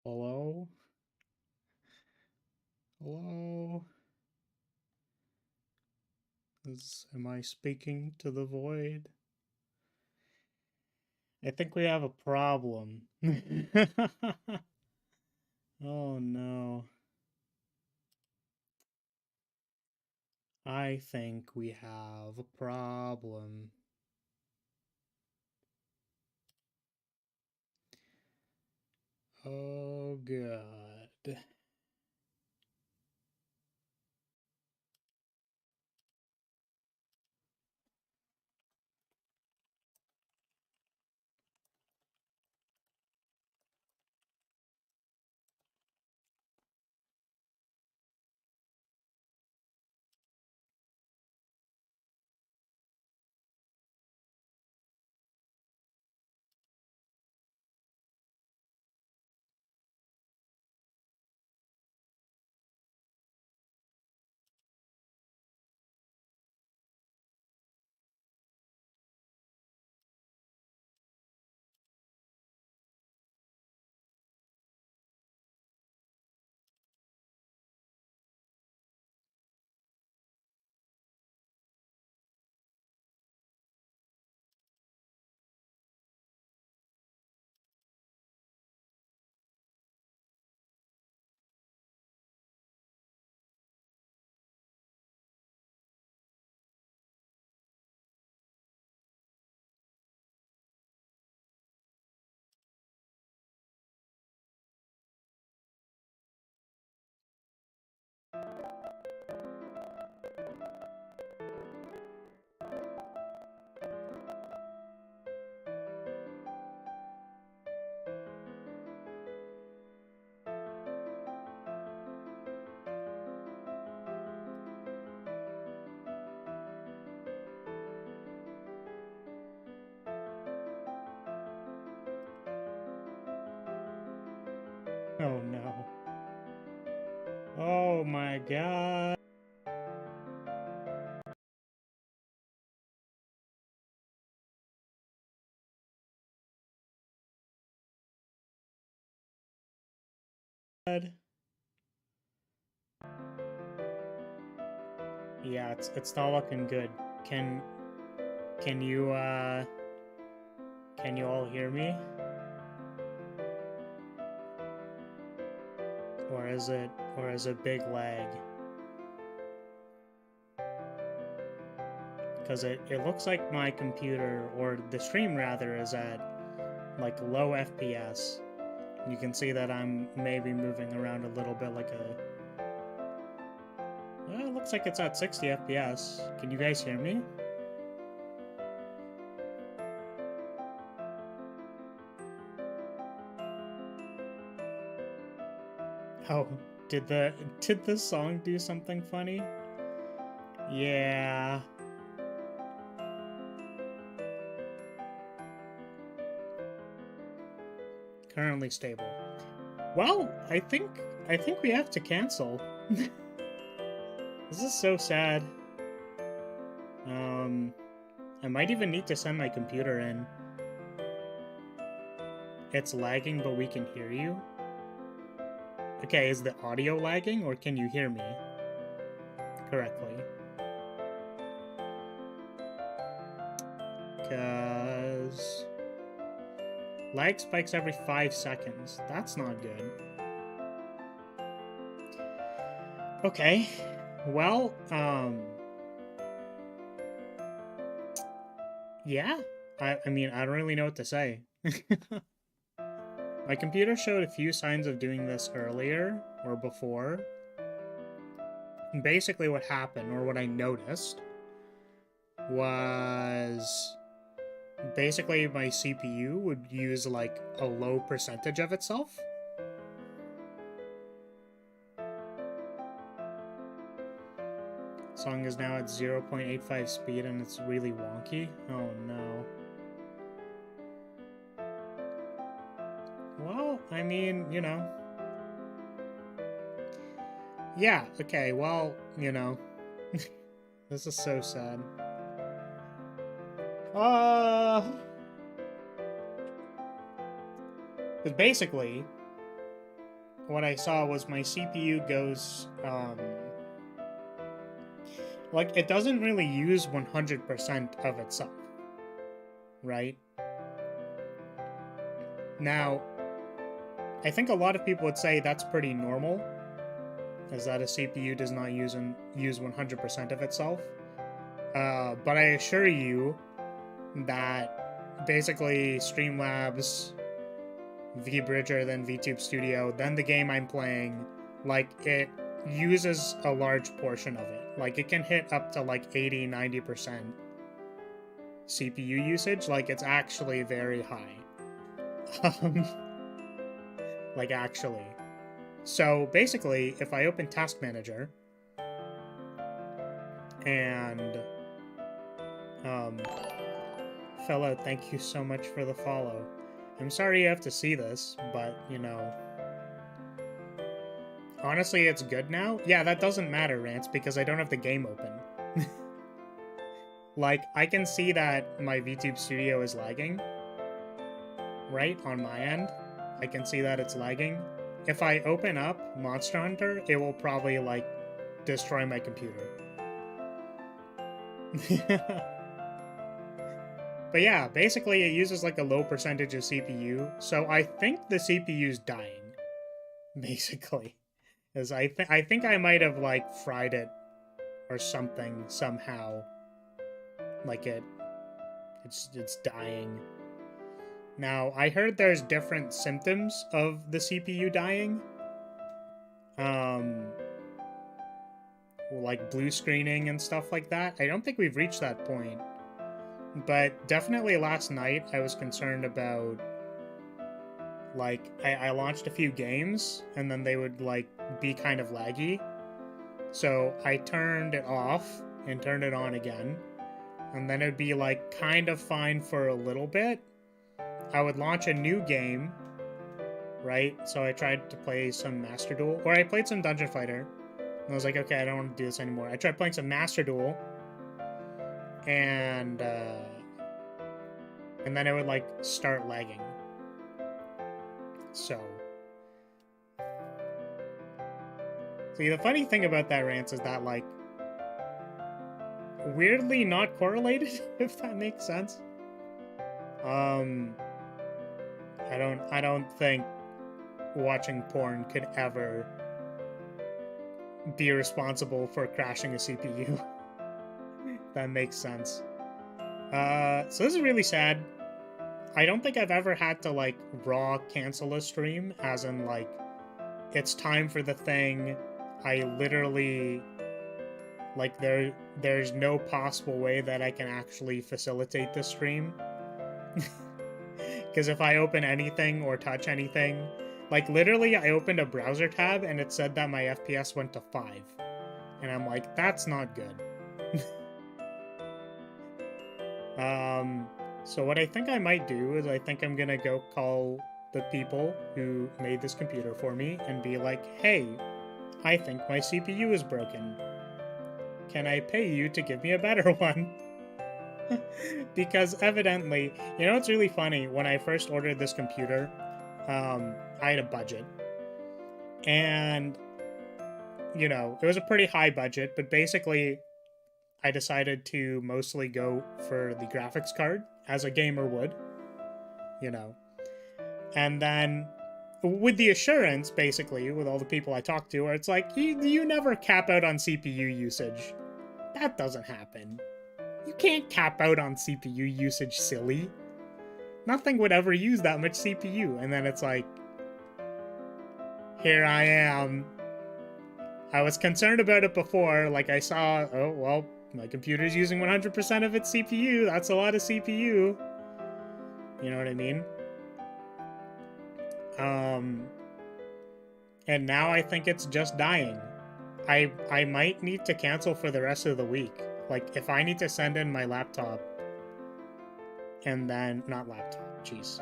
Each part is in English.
Hello? Hello? Am I speaking to the void? I think we have a problem. Oh no. I think we have a problem. Oh god. Oh no. Oh my god. Yeah, it's not looking good. Can can you all hear me? Or is it big lag? Because it looks like my computer, or the stream rather, is at like low FPS. You can see that I'm maybe moving around a little bit like a... Well, it looks like it's at 60 FPS. Can you guys hear me? Oh, did the song do something funny? Yeah. Currently stable. Well, I think we have to cancel. This is so sad. I might even need to send my computer in. It's lagging, but we can hear you. Okay, is the audio lagging, or can you hear me correctly? Because lag spikes every 5 seconds. That's not good. Okay, well, yeah. I mean, I don't really know what to say. My computer showed a few signs of doing this earlier, or before. And basically what happened, or what I noticed, was... basically my CPU would use like a low percentage of itself. Song is now at 0.85 speed and it's really wonky. Oh no. Well, I mean, you know. Yeah, okay, well, you know. This is so sad. Because basically, what I saw was my CPU goes, like, it doesn't really use 100% of itself, right? Now, I think a lot of people would say that's pretty normal, is that a CPU does not use 100% of itself. But I assure you that basically Streamlabs, VBridger, then VTube Studio, then the game I'm playing, like, it uses a large portion of it. Like, it can hit up to like 80-90% CPU usage. Like, it's actually very high. Like, actually. So basically, if I open Task Manager and fellow, thank you so much for the follow. I'm sorry you have to see this, but, you know, honestly, it's good now. Yeah, that doesn't matter, Rance, because I don't have the game open. Like, I can see that my VTube Studio is lagging, right, on my end. I can see that it's lagging. If I open up Monster Hunter, it will probably, like, destroy my computer. But yeah, basically it uses like a low percentage of CPU, so I think the CPU's dying, basically. Because I think I might have like fried it or something somehow. Like it's dying. Now, I heard there's different symptoms of the CPU dying. Like blue screening and stuff like that. I don't think we've reached that point. But definitely last night I was concerned about, like, I launched a few games and then they would like be kind of laggy. So I turned it off and turned it on again. And then it'd be like kind of fine for a little bit. I would launch a new game, right? So I tried to play some Master Duel, or I played some Dungeon Fighter. And I was like, okay, I don't want to do this anymore. I tried playing some Master Duel. And then it would like start lagging. So see, the funny thing about that, Rance, is that like weirdly not correlated, if that makes sense. I don't think watching porn could ever be responsible for crashing a CPU. That makes sense. So this is really sad. I don't think I've ever had to like raw cancel a stream, as in like it's time for the thing. I literally like there's no possible way that I can actually facilitate the stream. Because if I open anything or touch anything, like literally I opened a browser tab and it said that my FPS went to 5. And I'm like, that's not good. So what I think I might do is I think I'm gonna go call the people who made this computer for me and be like, hey, I think my CPU is broken. Can I pay you to give me a better one? Because evidently, you know what's really funny? When I first ordered this computer, I had a budget. And, you know, it was a pretty high budget, but basically I decided to mostly go for the graphics card, as a gamer would, you know. And then, with the assurance, basically, with all the people I talked to, where it's like, you never cap out on CPU usage. That doesn't happen. You can't cap out on CPU usage, silly. Nothing would ever use that much CPU. And then it's like, here I am. I was concerned about it before, like I saw, oh, well, my computer's using 100% of its CPU. That's a lot of CPU. You know what I mean? And now I think it's just dying. I might need to cancel for the rest of the week. Like, if I need to send in my laptop, and then, not laptop, jeez.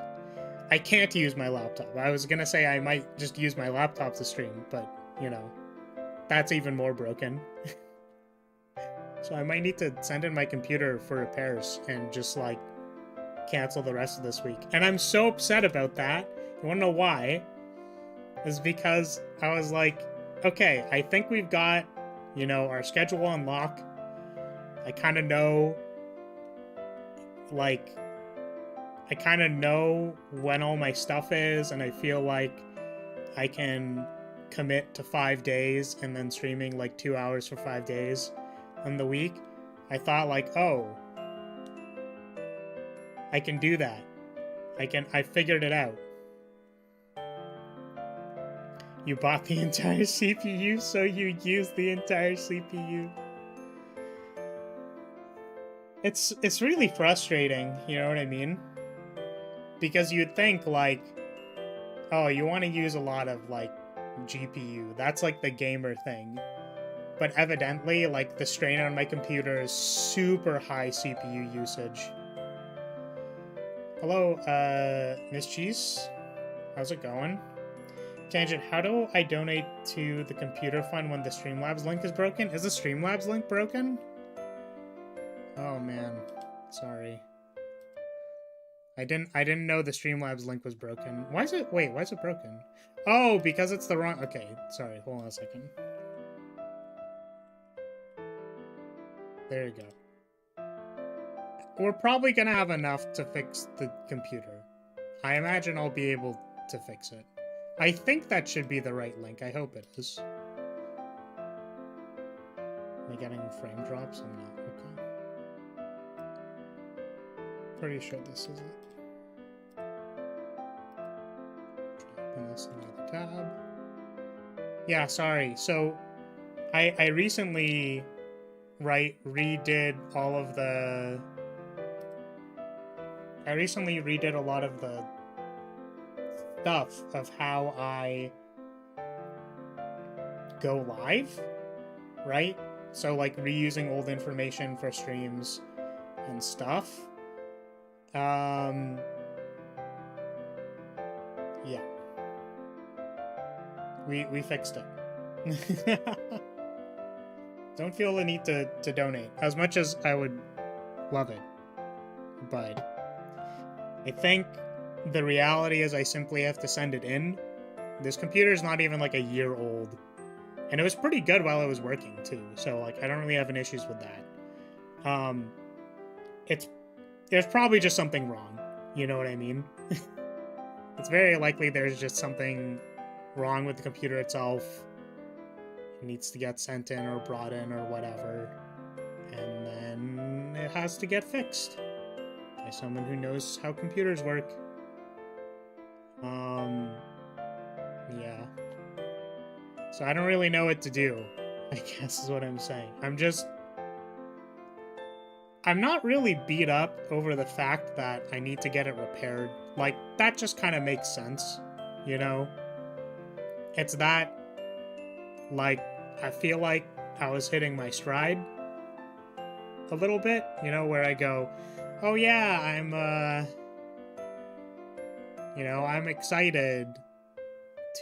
I can't use my laptop. I was gonna say I might just use my laptop to stream, but, you know, that's even more broken. So I might need to send in my computer for repairs and just, like, cancel the rest of this week. And I'm so upset about that. You wanna know why? is because I was like, okay, I think we've got, you know, our schedule on lock. I kind of know, like, I kind of know when all my stuff is, and I feel like I can commit to 5 days and then streaming like 2 hours for 5 days in the week. I thought like, oh, I can do that. I figured it out. You bought the entire CPU, so you used the entire CPU. It's really frustrating, you know what I mean? Because you'd think like, oh, you want to use a lot of like GPU. That's like the gamer thing. But evidently, like, the strain on my computer is super high CPU usage. Hello, Miss Cheese? How's it going? Tangent, how do I donate to the computer fund when the Streamlabs link is broken? Is the Streamlabs link broken? Oh, man. Sorry. I didn't know the Streamlabs link was broken. Why is it broken? Oh, because it's the wrong... Okay, sorry, hold on a second. There you go. We're probably gonna have enough to fix the computer. I imagine I'll be able to fix it. I think that should be the right link. I hope it is. Am I getting frame drops? I'm not. Okay. Pretty sure this is it. Open this in another tab. Yeah, sorry. So, I recently... redid all of the... I recently redid a lot of the stuff of how I go live, right? So, like, reusing old information for streams and stuff. Yeah. We fixed it. Don't feel the need to donate, as much as I would love it. But I think the reality is I simply have to send it in. This computer is not even like a year old. And it was pretty good while it was working too, so like I don't really have any issues with that. There's probably just something wrong, you know what I mean? It's very likely there's just something wrong with the computer itself. Needs to get sent in or brought in or whatever, and then it has to get fixed by someone who knows how computers work. Yeah. So I don't really know what to do, I guess is what I'm saying. I'm not really beat up over the fact that I need to get it repaired. Like, that just kind of makes sense, you know? It's that, like, I feel like I was hitting my stride a little bit, you know, where I go, oh yeah, I'm excited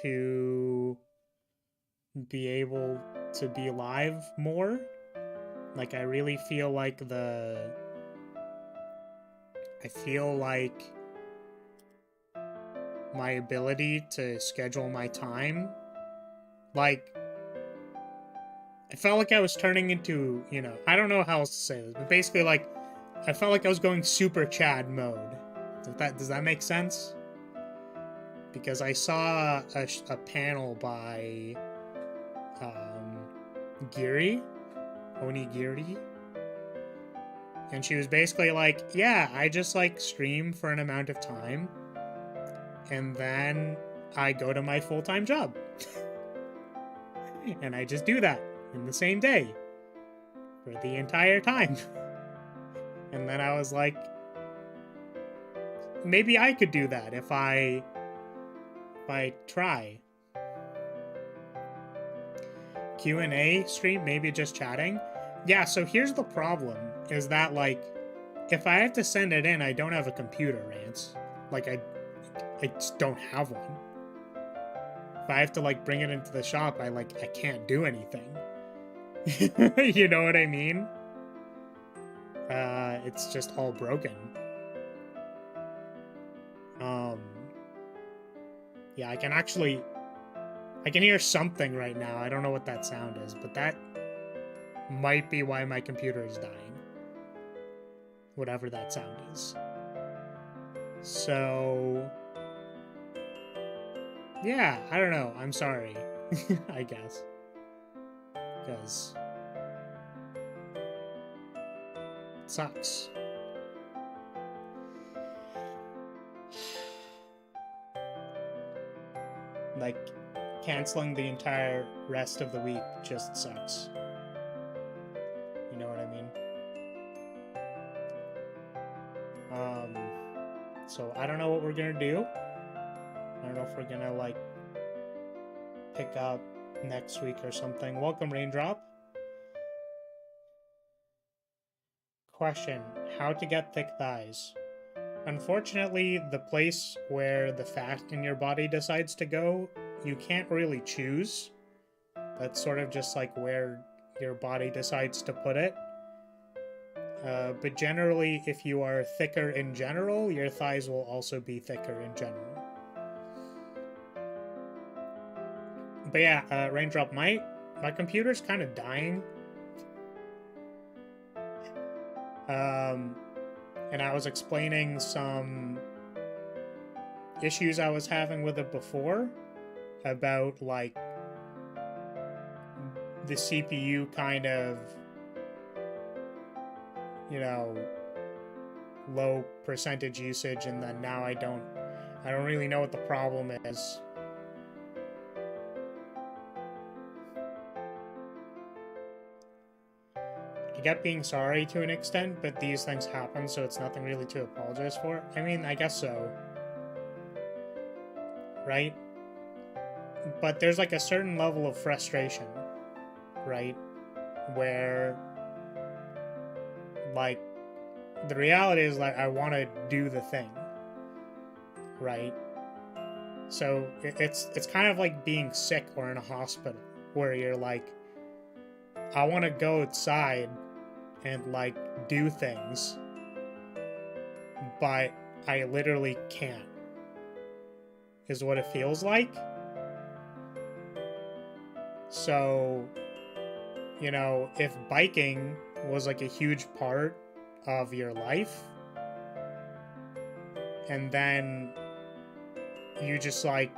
to be able to be live more. Like, I really feel like my ability to schedule my time, like, I felt like I was turning into, you know, I don't know how else to say this, but basically, like, I felt like I was going super Chad mode. Does that make sense? Because I saw a panel by Onigiri, and she was basically like, yeah, I just like stream for an amount of time, and then I go to my full-time job. And I just do that in the same day for the entire time. And then I was like, maybe I could do that if I try. Q&A stream, maybe just chatting. Yeah, so here's the problem, is that, like, if I have to send it in, I don't have a computer, Rance. Like, I just don't have one. If I have to, like, bring it into the shop, I can't do anything. You know what I mean? It's just all broken. Yeah, I can actually I can hear something right now. I don't know what that sound is, but that might be why my computer is dying. Whatever that sound is. So... yeah, I don't know. I'm sorry. I guess. Because... it sucks. Like, canceling the entire rest of the week just sucks. You know what I mean? So I don't know what we're gonna do. I don't know if we're gonna, like, pick up next week or something. Welcome, Raindrop. Question: how to get thick thighs? Unfortunately, the place where the fat in your body decides to go, you can't really choose. That's sort of just like where your body decides to put it. But generally, if you are thicker in general, your thighs will also be thicker in general. But yeah, Raindrop, my computer's kind of dying. And I was explaining some issues I was having with it before about, like, the CPU kind of, you know, low percentage usage, and then now I don't really know what the problem is. I get being sorry to an extent, but these things happen, so it's nothing really to apologize for. I mean, I guess so. Right? But there's, like, a certain level of frustration, right? Where, like, the reality is, like, I want to do the thing, right? So it's kind of like being sick or in a hospital, where you're like, I want to go outside and, like, do things, but I literally can't, is what it feels like. So, you know, if biking was, like, a huge part of your life, and then you just, like,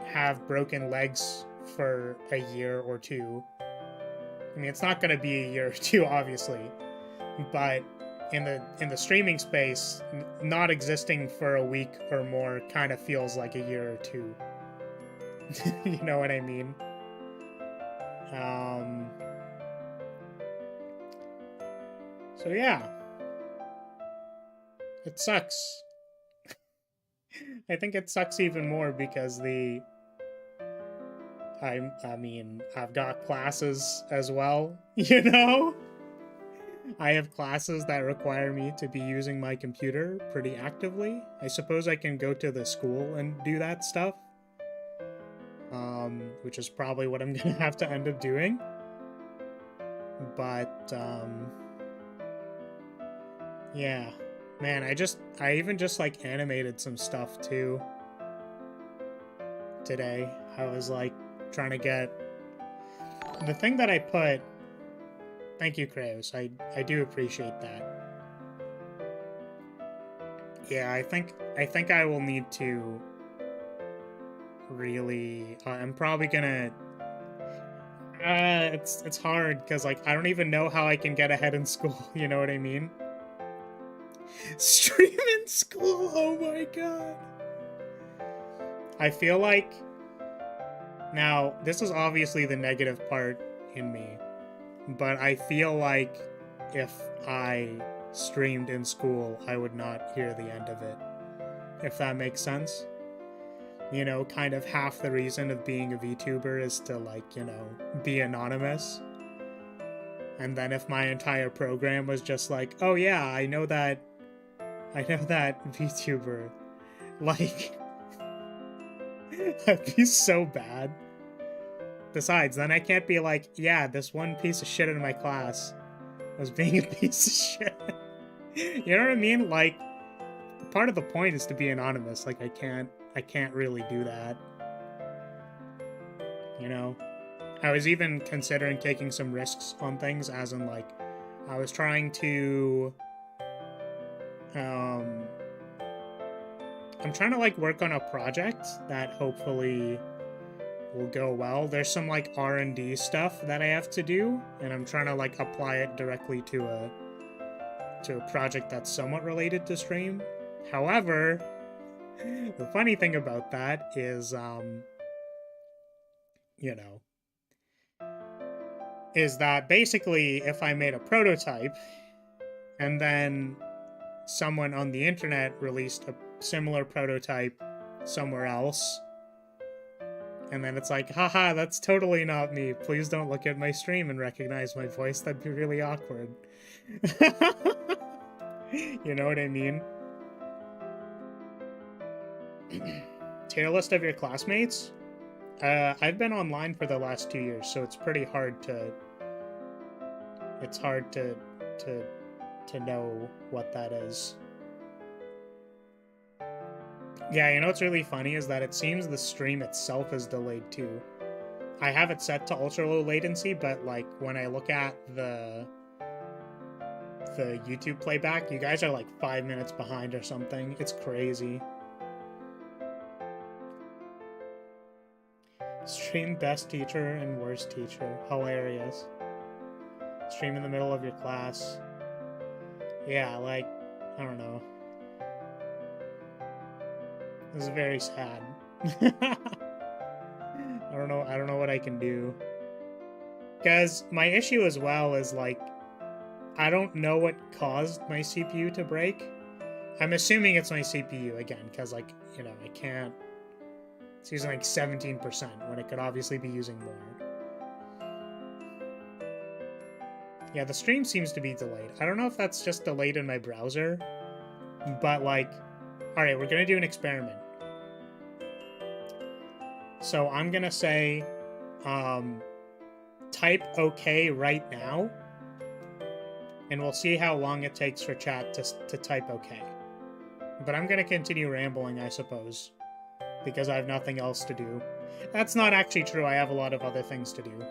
have broken legs for a year or two, I mean, it's not going to be a year or two, obviously, but in the streaming space, not existing for a week or more kind of feels like a year or two. You know what I mean? So yeah, it sucks. I think it sucks even more because I mean, I've got classes as well, you know? I have classes that require me to be using my computer pretty actively. I suppose I can go to the school and do that stuff, which is probably what I'm gonna have to end up doing. But, yeah. Man, I even just, like, animated some stuff, too, today. I was, like, trying to get... the thing that I put... Thank you, Kraus. I do appreciate that. Yeah, I think I will need to really... I'm probably gonna... it's hard, because, like, I don't even know how I can get ahead in school, you know what I mean? Stream in school, oh my god. I feel like... now, this is obviously the negative part in me, but I feel like if I streamed in school, I would not hear the end of it. If that makes sense. You know, kind of half the reason of being a VTuber is to, like, you know, be anonymous. And then if my entire program was just like, oh yeah, I know that VTuber, like, that'd be so bad. Besides, then I can't be like, yeah, this one piece of shit in my class was being a piece of shit. You know what I mean? Like, part of the point is to be anonymous. Like, I can't really do that. you know? I was even considering taking some risks on things, as in, like, I was trying to, I'm trying to, like, work on a project that hopefully will go well. There's some, like, R&D stuff that I have to do, and I'm trying to, like, apply it directly to a project that's somewhat related to stream. However, the funny thing about that is, you know, is that basically if I made a prototype and then someone on the internet released a similar prototype somewhere else, and then it's like, haha, that's totally not me. Please don't look at my stream and recognize my voice. That'd be really awkward. You know what I mean? Tier list of your classmates? I've been online for the last 2 years, so it's pretty hard to... It's hard to know what that is. Yeah, you know what's really funny is that it seems the stream itself is delayed too. I have it set to ultra low latency, but like when I look at the YouTube playback, you guys are like 5 minutes behind or something. It's crazy. Stream best teacher and worst teacher. Hilarious. Stream in the middle of your class. Yeah, like, I don't know. This is very sad. I don't know what I can do. Because my issue as well is, like, I don't know what caused my CPU to break. I'm assuming it's my CPU again, because, like, you know, I can't... It's using, like, 17% when it could obviously be using more. Yeah, the stream seems to be delayed. I don't know if that's just delayed in my browser, but, like... Alright, we're gonna do an experiment. So I'm gonna say, type OK right now, and we'll see how long it takes for chat to type OK. But I'm gonna continue rambling, I suppose, because I have nothing else to do. That's not actually true, I have a lot of other things to do.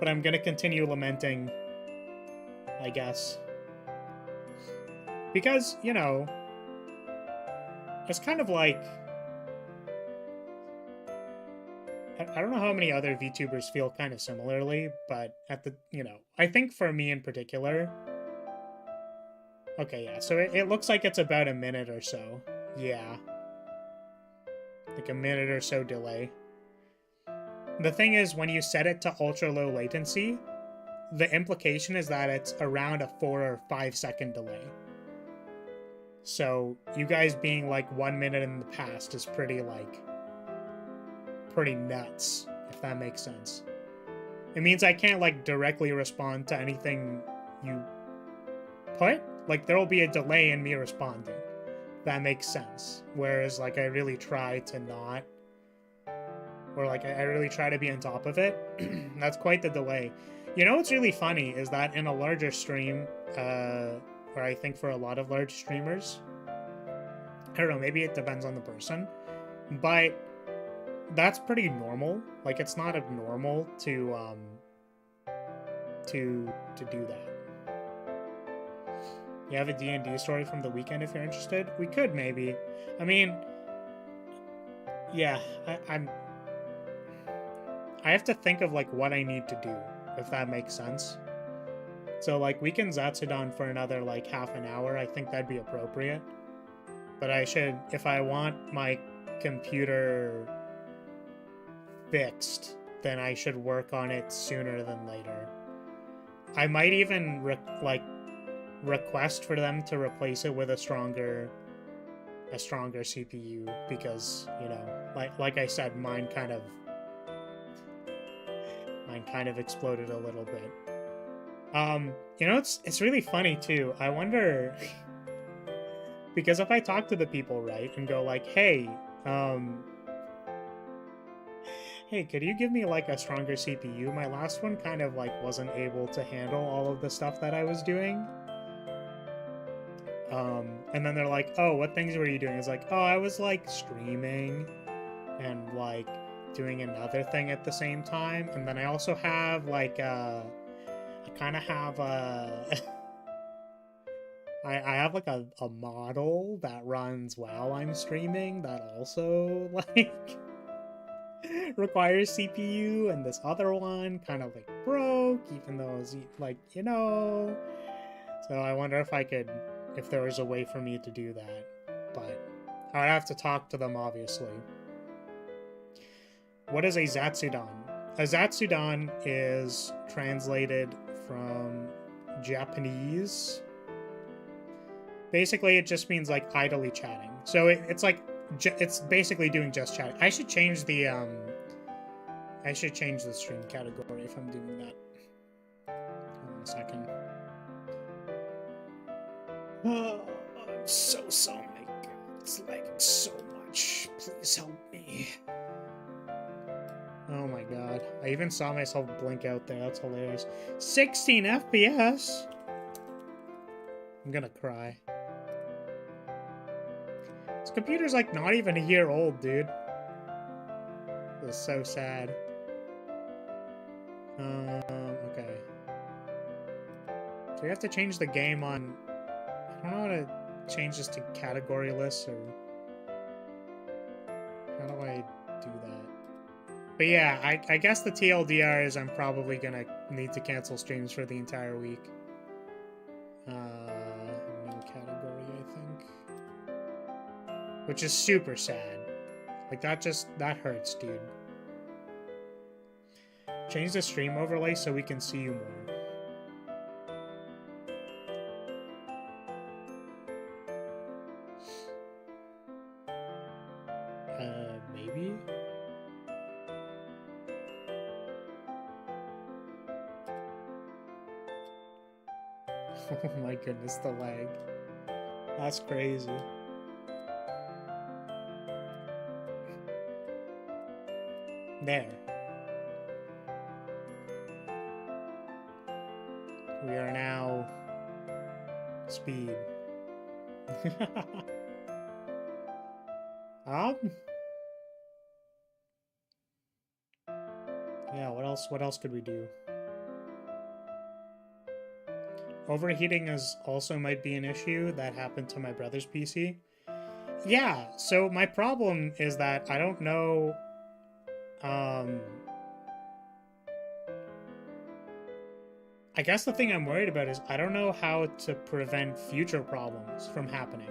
But I'm gonna continue lamenting, I guess. Because, you know, it's kind of like... I don't know how many other VTubers feel kind of similarly, but at the, you know, I think for me in particular... Okay, yeah, so it looks like it's about a minute or so. Yeah. Like a minute or so delay. The thing is, when you set it to ultra low latency, the implication is that it's around a 4 or 5 second delay. So, you guys being like 1 minute in the past is pretty, like... pretty nuts, if that makes sense. It means I can't, like, directly respond to anything you put. Like, there will be a delay in me responding. That makes sense. Whereas, like, I really try to not... Or, like, I really try to be on top of it. That's quite the delay. You know what's really funny is that in a larger stream, or I think for a lot of large streamers, I don't know, maybe it depends on the person, but that's pretty normal. Like, it's not abnormal to do that. You have a D&D story from the weekend if you're interested? We could, maybe. I mean, yeah, I have to think of, like, what I need to do, if that makes sense. So, like, we can Zatsudon for another, like, half an hour. I think that'd be appropriate. But I should, if I want my computer fixed, then I should work on it sooner than later. I might even, request for them to replace it with a stronger CPU, because, you know, like I said, mine kind of exploded a little bit. You know, it's really funny too. I wonder, because if I talk to the people, right, and go like, hey, hey, could you give me, like, a stronger CPU? My last one kind of, like, wasn't able to handle all of the stuff that I was doing. And then they're like, oh, what things were you doing? It's like, oh, I was, like, streaming, and, like, doing another thing at the same time, and then I also have like I kind of have a I have like a model that runs while I'm streaming that also like requires CPU, and this other one kind of like broke, even though it's like, you know. So I wonder if there was a way for me to do that, but I would have to talk to them, obviously. What is a Zatsudan? A Zatsudan is translated from Japanese. Basically, it just means like idly chatting. So it's like it's basically doing just chatting. I should change the stream category if I'm doing that. Hold on a second. Oh, I'm so sorry. It's like so much. Please help me. Oh my god. I even saw myself blink out there. That's hilarious. 16 FPS? I'm gonna cry. This computer's like not even a year old, dude. This is so sad. Okay. So we have to change the game on... I don't know how to change this to category lists, or... How do I do that? But yeah, I guess the TLDR is I'm probably gonna need to cancel streams for the entire week. No category, I think. Which is super sad. Like, that hurts, dude. Change the stream overlay so we can see you more. Maybe? Oh my goodness, the lag. That's crazy. There. We are now... speed. Yeah, what else could we do? Overheating is also might be an issue that happened to my brother's PC. Yeah, so my problem is that I don't know... I guess the thing I'm worried about is I don't know how to prevent future problems from happening.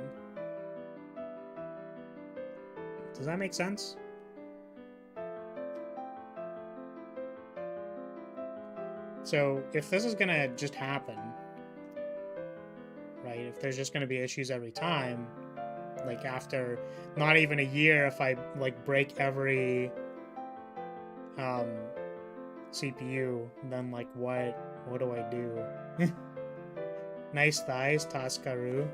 Does that make sense? So if this is gonna just happen, right? If there's just gonna be issues every time, like after not even a year, if I like break every CPU, then like what do I do? Nice thighs, Taskaru.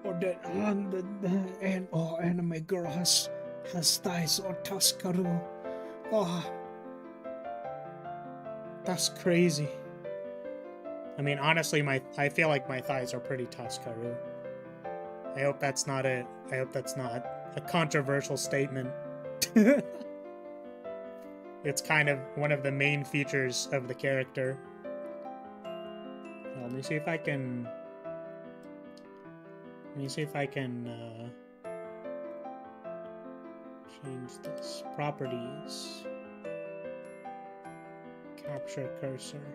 Or that anime girl has thighs or Taskaru. Oh, that's crazy. I mean, honestly, I feel like my thighs are pretty Taskaru. I hope that's not a controversial statement. It's kind of one of the main features of the character. Let me see if I can... change this. Properties. Capture cursor.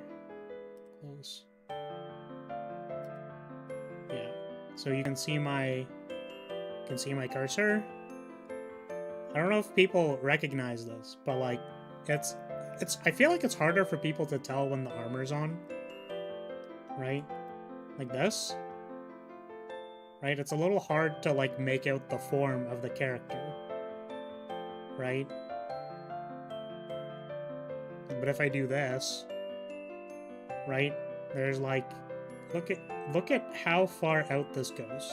Close. Yeah. So you can see my cursor. I don't know if people recognize this, but like it's I feel like it's harder for people to tell when the armor's on. Right? Like this. Right? It's a little hard to like make out the form of the character. Right? But if I do this, right? There's like look at how far out this goes.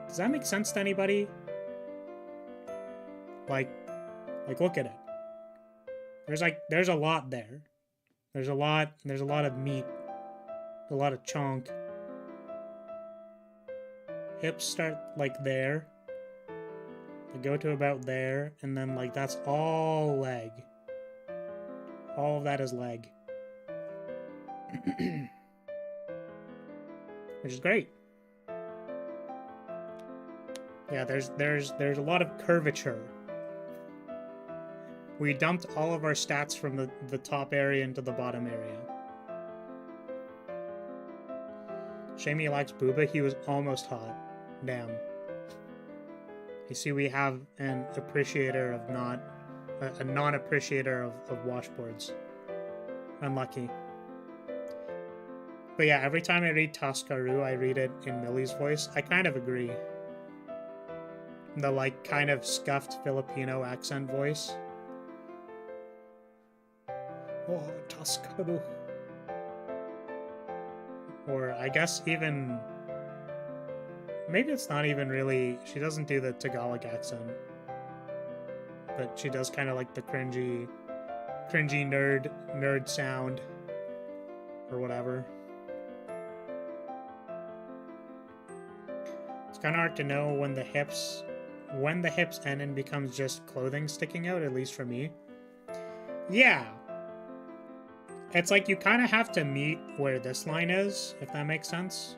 Does that make sense to anybody? Like look at it. There's a lot there. There's a lot of meat. A lot of chunk. Hips start like there. I go to about there, and then, like, that's all leg. All of that is leg. Which is great. Yeah, there's a lot of curvature. We dumped all of our stats from the top area into the bottom area. Shame he likes booba, he was almost hot. Damn. You see, we have an appreciator of not... a non-appreciator of washboards. Unlucky. But yeah, every time I read Tascaru, I read it in Millie's voice. I kind of agree. The, like, kind of scuffed Filipino accent voice. Oh, Tascaru. Or, I guess even... Maybe it's not even really... She doesn't do the Tagalog accent. But she does kind of like the cringy nerd sound. Or whatever. It's kind of hard to know when the hips end and becomes just clothing sticking out, at least for me. Yeah. It's like you kind of have to meet where this line is, if that makes sense.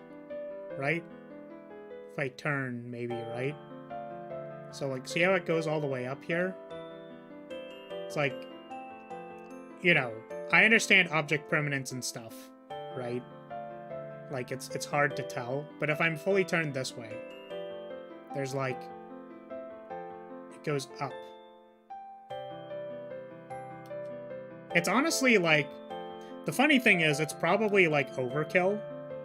Right? If I turn, maybe, right? So, like, see how it goes all the way up here? It's like, you know, I understand object permanence and stuff, right? Like, it's hard to tell, but if I'm fully turned this way, there's, like, it goes up. It's honestly, like, the funny thing is, it's probably, like, overkill,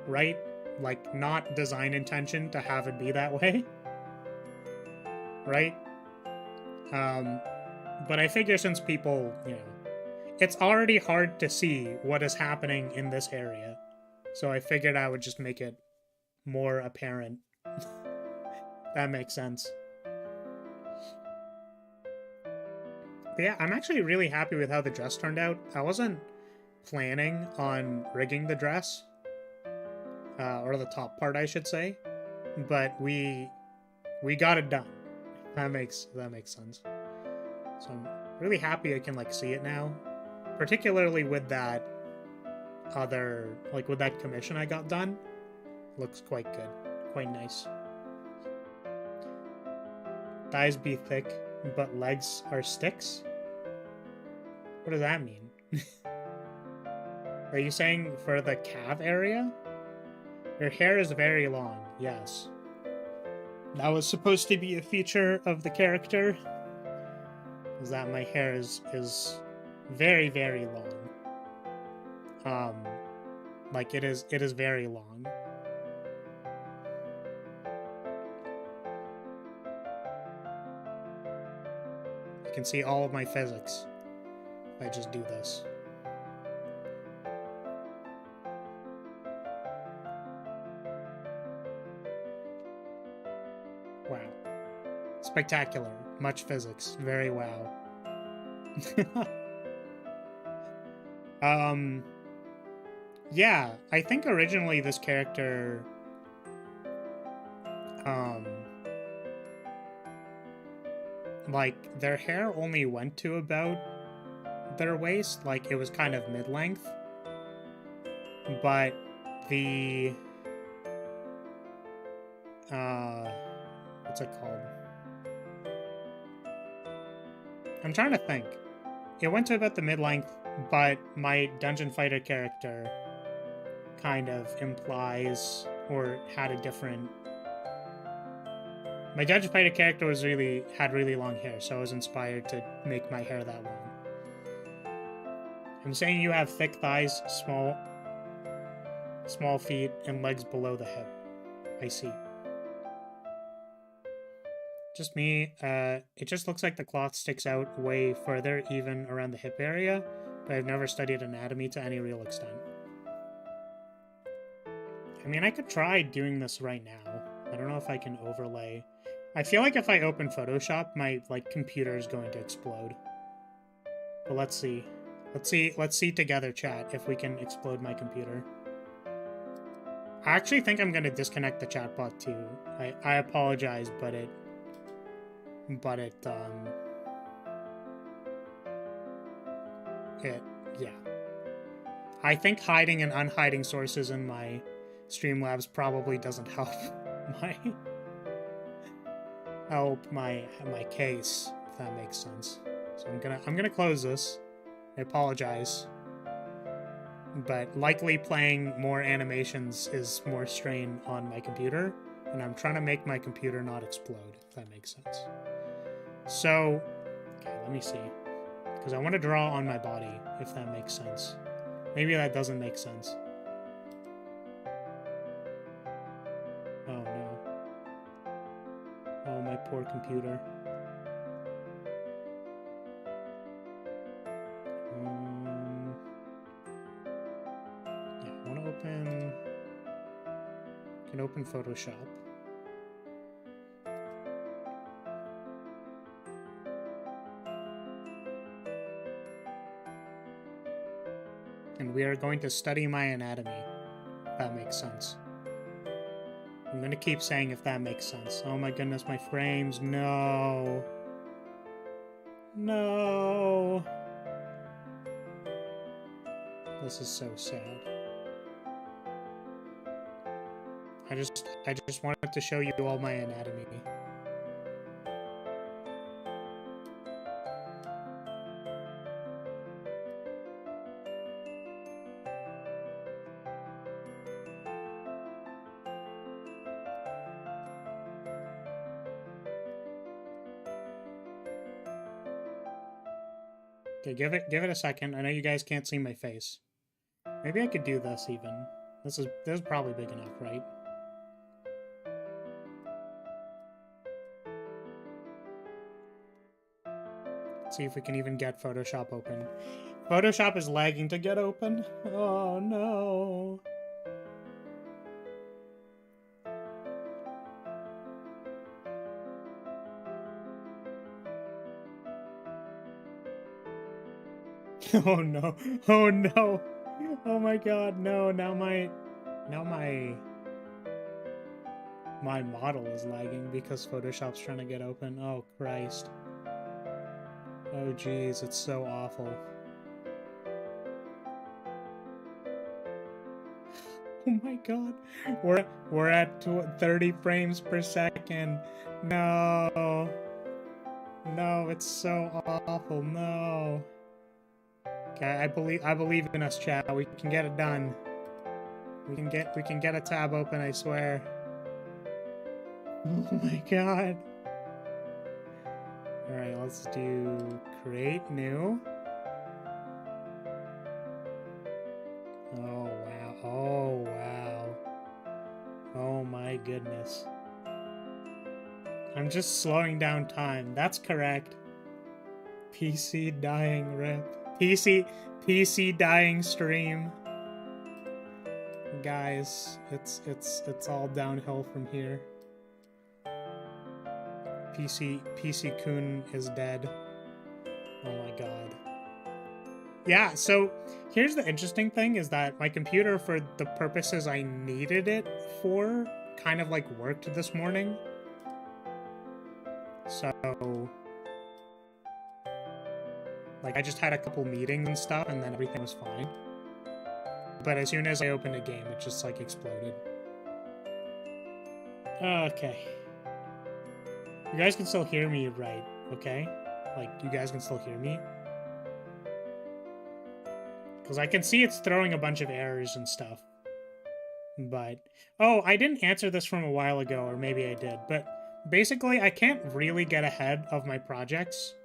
right? Like, not design intention to have it be that way. Right? But I figure since people, you know, it's already hard to see what is happening in this area. So I figured I would just make it more apparent. That makes sense. But yeah, I'm actually really happy with how the dress turned out. I wasn't planning on rigging the dress. Or the top part, I should say. But we got it done. That makes sense. So I'm really happy I can, like, see it now. Particularly with that other, like, with that commission I got done. Looks quite good. Quite nice. Thighs be thick, but legs are sticks? What does that mean? Are you saying for the calf area? Your hair is very long, yes. That was supposed to be a feature of the character. Is that my hair is very, very long. Like, it is very long. You can see all of my physics if I just do this. Wow. Spectacular. Much physics. Very wow. Yeah, I think originally this character, like, their hair only went to about their waist, like, it was kind of mid-length, but the, what's it called? I'm trying to think. It went to about the mid-length, but my Dungeon Fighter character kind of implies or had a different... My Dungeon Fighter character had really long hair, so I was inspired to make my hair that long. I'm saying you have thick thighs, small feet, and legs below the hip. I see. Just me, it just looks like the cloth sticks out way further, even around the hip area, but I've never studied anatomy to any real extent. I mean, I could try doing this right now. I don't know if I can overlay. I feel like if I open Photoshop, my, like, computer is going to explode. But let's see. Let's see together, chat, if we can explode my computer. I actually think I'm going to disconnect the chatbot too. I apologize, but it but yeah. I think hiding and unhiding sources in my Streamlabs probably doesn't help my case, if that makes sense. So I'm gonna close this. I apologize, but likely playing more animations is more strain on my computer, and I'm trying to make my computer not explode, if that makes sense. So, okay, let me see, because I want to draw on my body, if that makes sense. Maybe that doesn't make sense. Oh no. Oh, my poor computer. Yeah, I want to open... I can open Photoshop. And we are going to study my anatomy, if that makes sense. I'm going to keep saying if that makes sense. Oh my goodness, my frames, no. No. This is so sad. I just wanted to show you all my anatomy. Okay, give it a second. I know you guys can't see my face. Maybe I could do this even. This is probably big enough, right? Let's see if we can even get Photoshop open. Photoshop is lagging to get open. Oh no. Oh no. Oh no. Oh my god, no. Now my model is lagging because Photoshop's trying to get open. Oh Christ. Oh geez, it's so awful. Oh my god. We're at 30 frames per second. No. No, it's so awful. No. Okay, I believe in us, chat. We can get it done. We can get a tab open, I swear. Oh my god. Alright, let's do create new. Oh wow. Oh wow. Oh my goodness. I'm just slowing down time. That's correct. PC dying rip. PC dying stream. Guys, it's all downhill from here. PC Kun is dead. Oh my god. Yeah, so here's the interesting thing is that my computer, for the purposes I needed it for, kind of like worked this morning. So like I just had a couple meetings and stuff and then everything was fine. But as soon as I opened a game, it just like exploded. Okay. You guys can still hear me, right? Okay? Like, you guys can still hear me? Because I can see it's throwing a bunch of errors and stuff. But... Oh, I didn't answer this from a while ago, or maybe I did. But basically, I can't really get ahead of my projects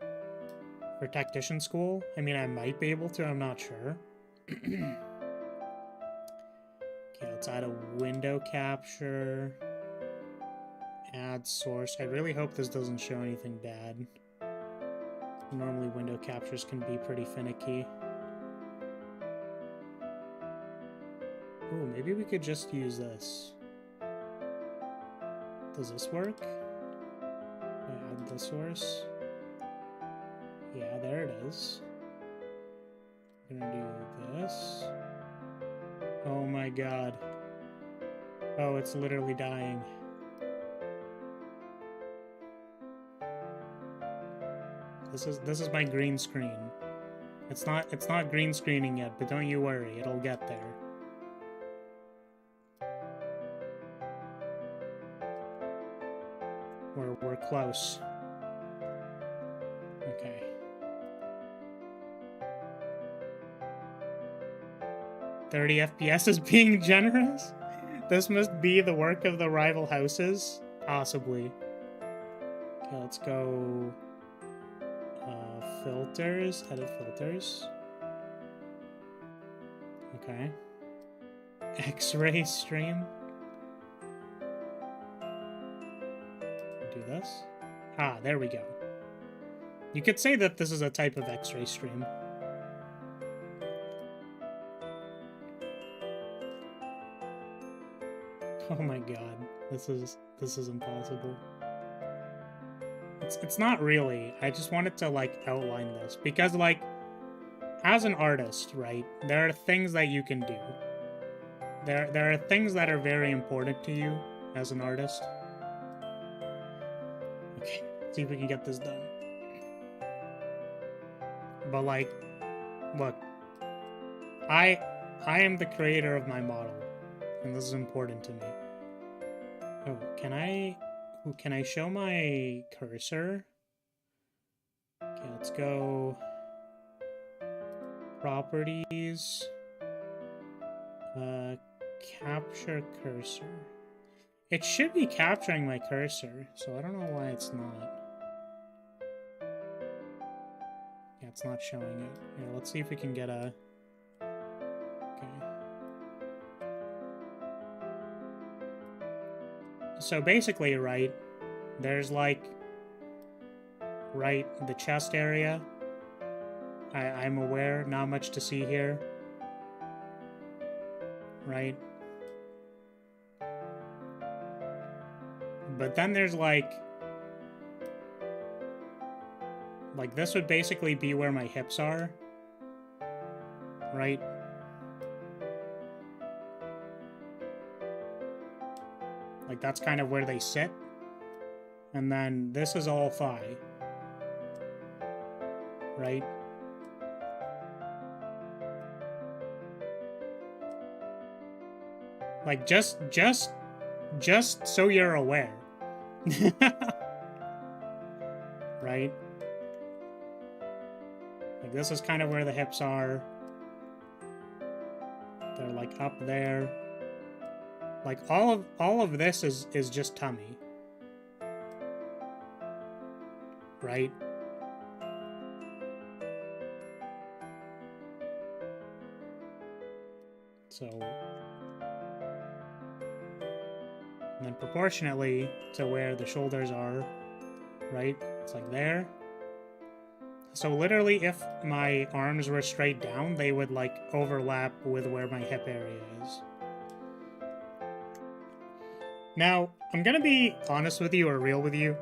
for tactician school. I mean, I might be able to, I'm not sure. Okay, let's add a window capture. Add source. I really hope this doesn't show anything bad. Normally window captures can be pretty finicky. Ooh, maybe we could just use this. Does this work? Add the source. Yeah, there it is. I'm gonna do this. Oh my god. Oh, it's literally dying. This is my green screen. It's not green screening yet, but don't you worry, it'll get there. We're close. Okay. $30 FPS is being generous? This must be the work of the rival houses? Possibly. Okay, let's go... filters. Edit filters. Okay. X-ray stream. Do this. Ah, there we go. You could say that this is a type of X-ray stream. Oh my god, this is impossible. It's not really. I just wanted to like outline this because like as an artist, right? There are things that you can do. There are things that are very important to you as an artist. Okay, see if we can get this done. But like, look, I am the creator of my model, and this is important to me. Oh, can I show my cursor? Okay, let's go properties, capture cursor. It should be capturing my cursor, so I don't know why it's not. Yeah, it's not showing it. Here, let's see if we can get a... Okay. So basically, right, there's like, right, the chest area. I'm aware, not much to see here. Right? But then there's like this would basically be where my hips are. Right? Like that's kind of where they sit. And then this is all thigh. Right? Like just so you're aware. Right? Like this is kind of where the hips are. They're like up there. Like all of this is just tummy. Right? So and then proportionately to where the shoulders are, right? It's like there. So literally if my arms were straight down, they would like overlap with where my hip area is. Now, I'm gonna be honest with you or real with you.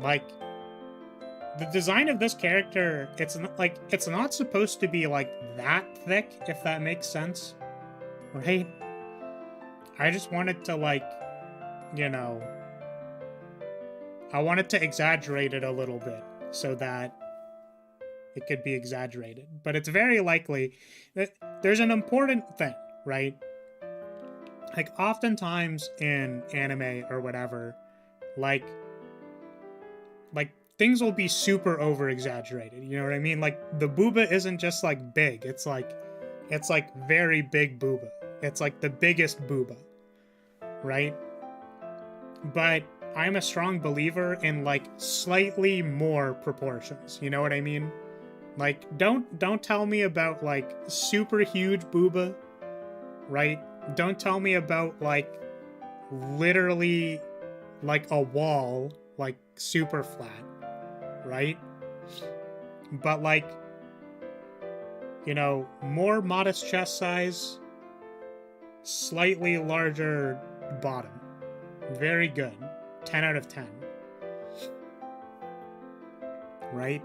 Like, the design of this character, it's not supposed to be like that thick, if that makes sense. Right? I just wanted to like, you know, I wanted to exaggerate it a little bit so that it could be exaggerated. But it's very likely that there's an important thing, right? Like oftentimes in anime or whatever, like things will be super over exaggerated. You know what I mean? Like the booba isn't just like big. It's like very big booba. It's like the biggest booba, right? But I'm a strong believer in like slightly more proportions. You know what I mean? Like don't tell me about like super huge booba, right? Don't tell me about like literally like a wall, like super flat, right? But like, you know, more modest chest size, slightly larger bottom. Very good. 10 out of 10. Right?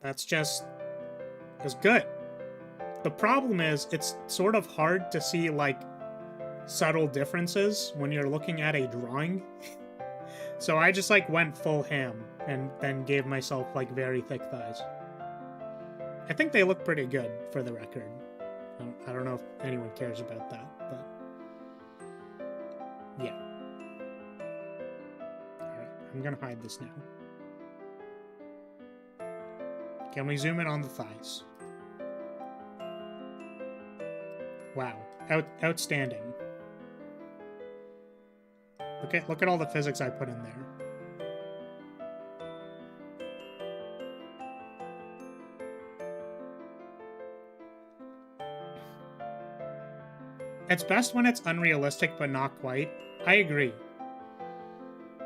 That's good. The problem is it's sort of hard to see like subtle differences when you're looking at a drawing. So I just like went full ham and then gave myself like very thick thighs. I think they look pretty good for the record. I don't know if anyone cares about that, but yeah. Alright, I'm gonna hide this now. Can we zoom in on the thighs? Wow, outstanding. Look at all the physics I put in there. It's best when it's unrealistic, but not quite. I agree.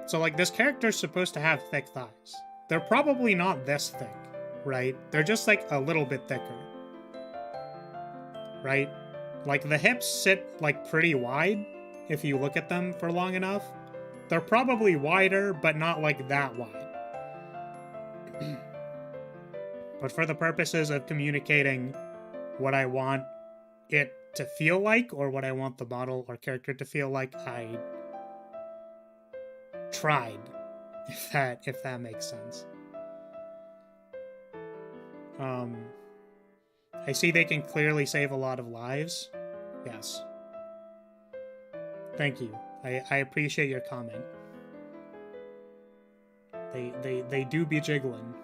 So, like, this character's supposed to have thick thighs. They're probably not this thick, right? They're just, like, a little bit thicker. Right? Like, the hips sit, like, pretty wide, if you look at them for long enough. They're probably wider, but not, like, that wide. But for the purposes of communicating what I want it to feel like, or what I want the model or character to feel like, I tried, if that makes sense. I see they can clearly save a lot of lives. Yes. Thank you. I appreciate your comment. They do be jiggling.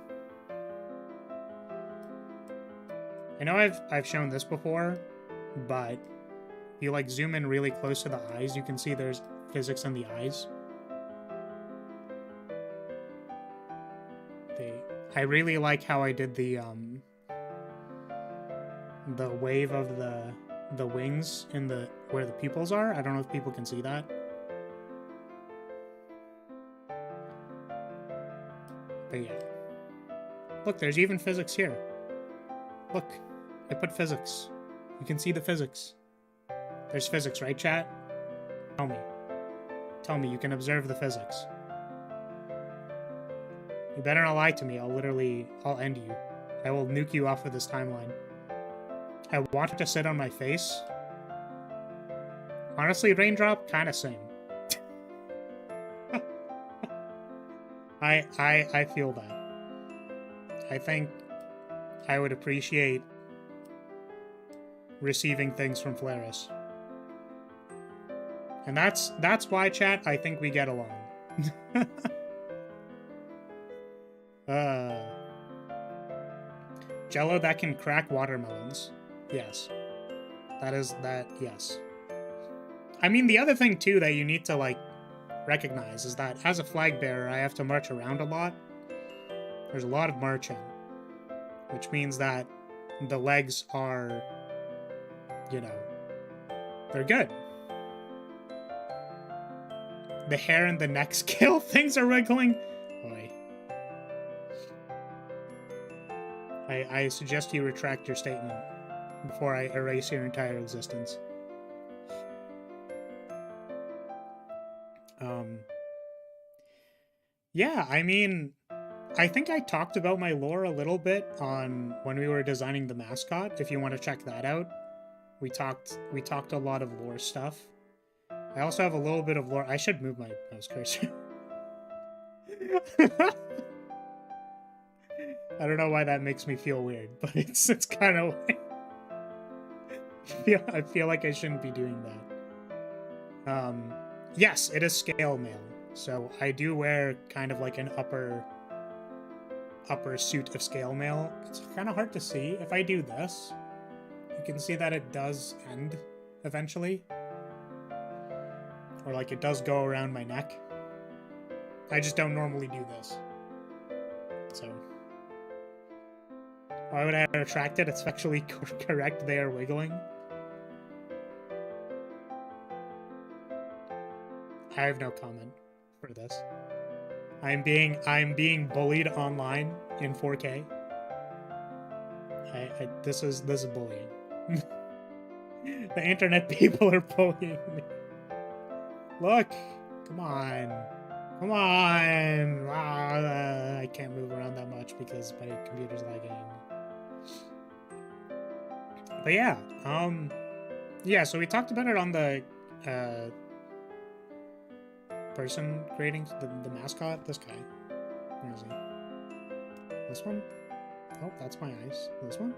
I know I've shown this before, but if you like zoom in really close to the eyes, you can see there's physics in the eyes. I really like how I did the wave of the wings in the where the pupils are. I don't know if people can see that. But yeah. Look, there's even physics here. Look, I put physics. You can see the physics. There's physics, right, chat? Tell me. Tell me, you can observe the physics. You better not lie to me. I'll end you. I will nuke you off of this timeline. I want it to sit on my face. Honestly, Raindrop, kinda same. I feel that. I think I would appreciate receiving things from Flaris. And that's why, chat, I think we get along. Jello that can crack watermelons. Yes. Yes. I mean, the other thing, too, that you need to, like, recognize is that as a flag bearer, I have to march around a lot. There's a lot of marching. Which means that the legs are, you know, they're good. The hair and the neck scale things are wriggling. Boy. I suggest you retract your statement before I erase your entire existence. Yeah, I mean, I think I talked about my lore a little bit on when we were designing the mascot. If you want to check that out, we talked a lot of lore stuff. I also have a little bit of lore. I should move my mouse cursor. I don't know why that makes me feel weird, but it's kind of I feel like I shouldn't be doing that. Yes, it is scale mail. So I do wear kind of like an upper suit of scale mail. It's kind of hard to see. If I do this, you can see that it does end eventually. Or like it does go around my neck. I just don't normally do this. So why would I retract it? It's factually correct. They are wiggling. I have no comment for this. I'm being bullied online in 4K. This is bullying. The internet people are bullying me. Look, come on. I can't move around that much because my computer's lagging. But yeah, yeah. So we talked about it on the person creating the mascot? This guy. Where is he? This one? Oh, that's my eyes. This one?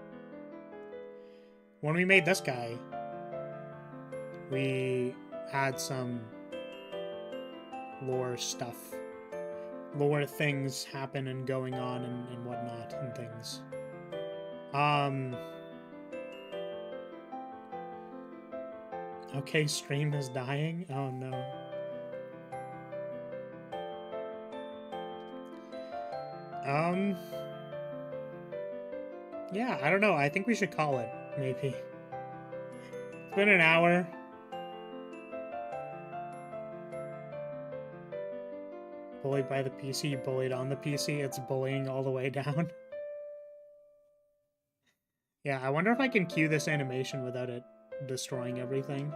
When we made this guy, we had some lore stuff. Lore things happen and going on and whatnot and things. Okay, stream is dying? Oh no. Yeah, I don't know. I think we should call it, maybe. It's been an hour. Bullied by the PC, bullied on the PC. It's bullying all the way down. Yeah, I wonder if I can cue this animation without it destroying everything.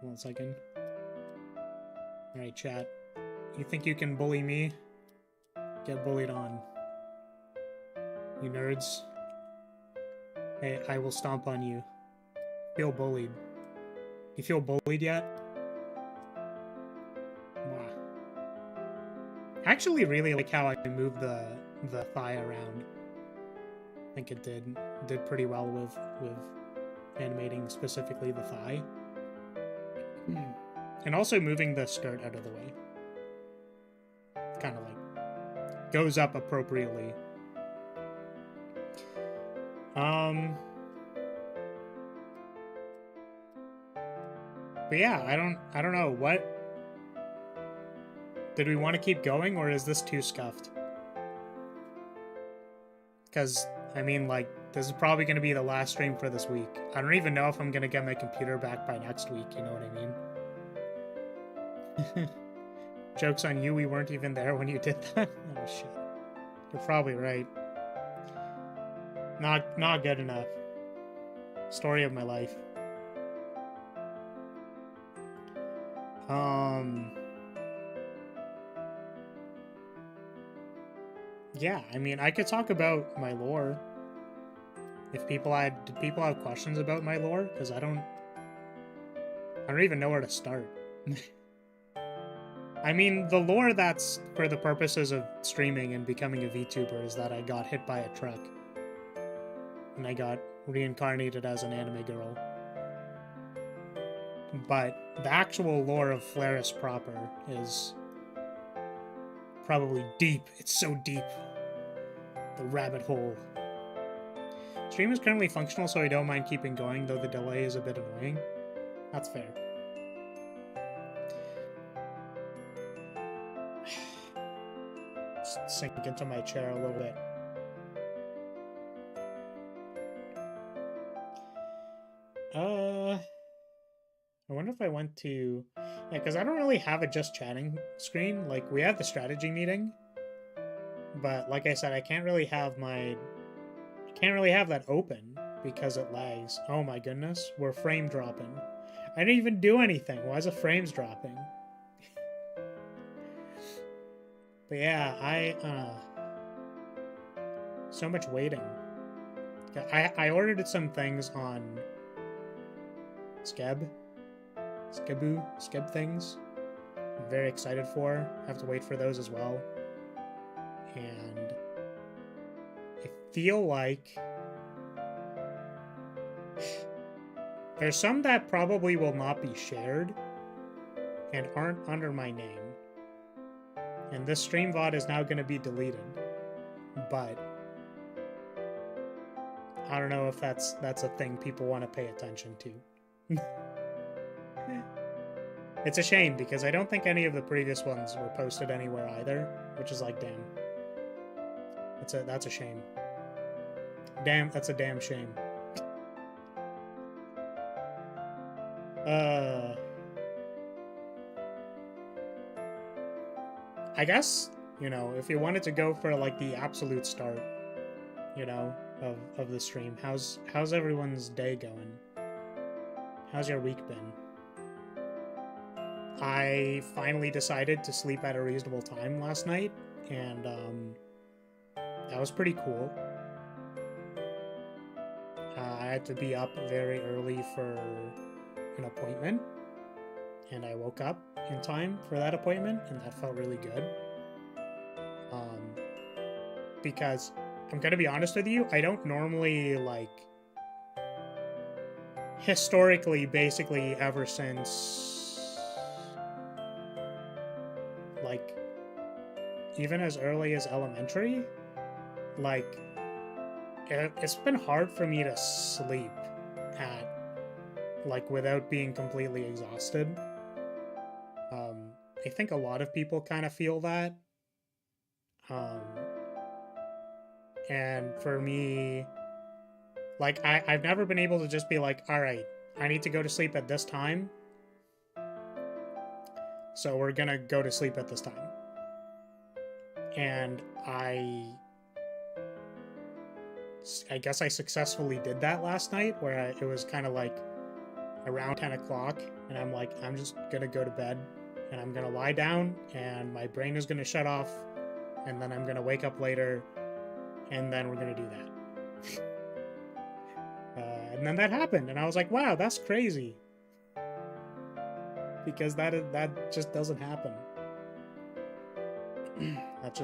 1 second. Alright, chat. You think you can bully me? Get bullied on. You nerds. Hey, I will stomp on you. Feel bullied. You feel bullied yet? Wow. I actually really like how I moved the thigh around. I think it did pretty well with animating specifically the thigh. And also moving the skirt out of the way. Kind of like goes up appropriately. But yeah, I don't know what. Did we want to keep going, or is this too scuffed? Because I mean, like, this is probably going to be the last stream for this week. I don't even know if I'm going to get my computer back by next week, you know what I mean? Joke's on you, we weren't even there when you did that. Oh shit. You're probably right. Not good enough. Story of my life. Yeah, I mean, I could talk about my lore. If did people have questions about my lore? Because I don't even know where to start. I mean, the lore that's for the purposes of streaming and becoming a VTuber is that I got hit by a truck. And I got reincarnated as an anime girl. But the actual lore of Flaris proper is probably deep. It's so deep. The rabbit hole. Stream is currently functional, so I don't mind keeping going, though the delay is a bit annoying. That's fair. Just sink into my chair a little bit. I wonder if I went to... Yeah, because I don't really have a just chatting screen. Like, we have the strategy meeting. But, like I said, I can't really have that open because it lags. Oh my goodness. We're frame dropping. I didn't even do anything. Why is the frames dropping? But yeah, so much waiting. I ordered some things on Skeb things. I'm very excited for. Have to wait for those as well. And I feel like there's some that probably will not be shared and aren't under my name. And this stream VOD is now going to be deleted. But I don't know if that's a thing people want to pay attention to. It's a shame, because I don't think any of the previous ones were posted anywhere either, which is like, damn. That's a shame. Damn, that's a damn shame. I guess, you know, if you wanted to go for like the absolute start, you know, of the stream, how's everyone's day going? How's your week been? I finally decided to sleep at a reasonable time last night, and that was pretty cool. I had to be up very early for an appointment, and I woke up in time for that appointment, and that felt really good. Because I'm gonna be honest with you, I don't normally, like, historically, basically ever since, like, even as early as elementary, like, it's been hard for me to sleep at, like, without being completely exhausted. I think a lot of people kind of feel that. And for me, like, I've never been able to just be like, all right, I need to go to sleep at this time, so we're gonna go to sleep at this time. And I guess I successfully did that last night, where it was kind of like around 10 o'clock, and I'm like, I'm just gonna go to bed, and I'm gonna lie down, and my brain is gonna shut off, and then I'm gonna wake up later, and then we're gonna do that. And then that happened, and I was like, wow, that's crazy. Because that just doesn't happen. I don't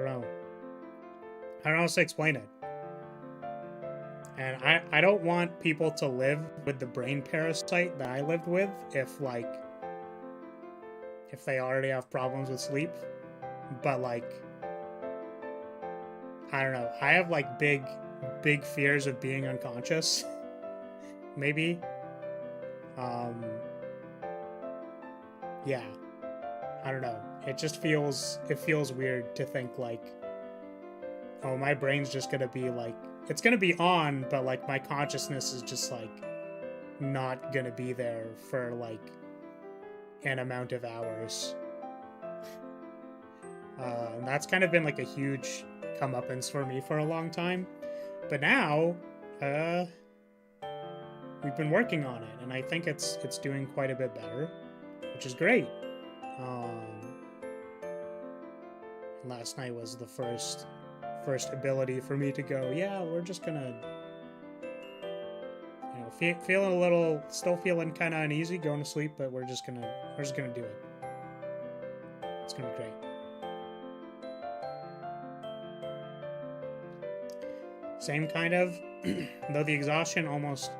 know. I don't know how to explain it. And I don't want people to live with the brain parasite that I lived with if they already have problems with sleep. But, like, I don't know. I have, like, big fears of being unconscious. Maybe. Yeah. I don't know. It feels weird to think, like, oh, my brain's just gonna be, like, it's gonna be on, but, like, my consciousness is just, like, not gonna be there for, like, an amount of hours. And that's kind of been, like, a huge comeuppance for me for a long time. But now, we've been working on it, and I think it's doing quite a bit better, which is great. Last night was the first ability for me to go, yeah, we're just gonna, you know, feeling a little, still feeling kind of uneasy going to sleep, but we're just gonna do it. It's gonna be great. Same kind of, though the exhaustion almost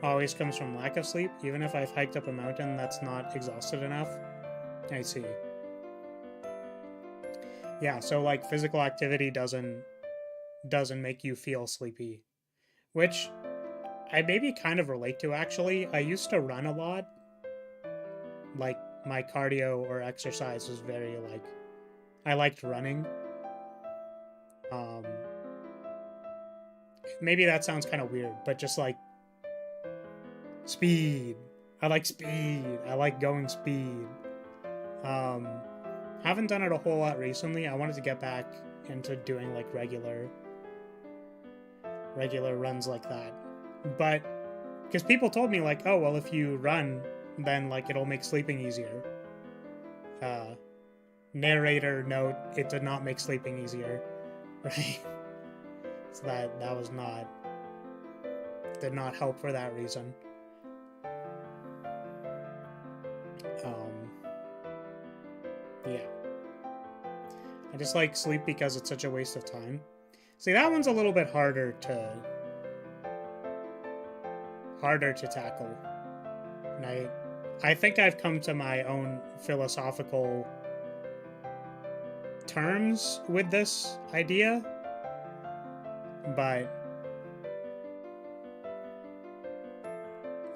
always comes from lack of sleep. Even if I've hiked up a mountain that's not exhausted enough. I see. Yeah, so, like, physical activity doesn't make you feel sleepy, which I maybe kind of relate to, actually. I used to run a lot. Like, my cardio or exercise was very, like, I liked running. Maybe that sounds kind of weird, but just, like, speed. I like speed. I like going speed. Haven't done it a whole lot recently. I wanted to get back into doing, like, regular runs like that. But, because people told me, like, oh, well, if you run, then, like, it'll make sleeping easier. Narrator note, it did not make sleeping easier. Right? So that was not, did not help for that reason. Yeah. I just like sleep because it's such a waste of time. See, that one's a little bit harder to tackle. And I think I've come to my own philosophical terms with this idea, but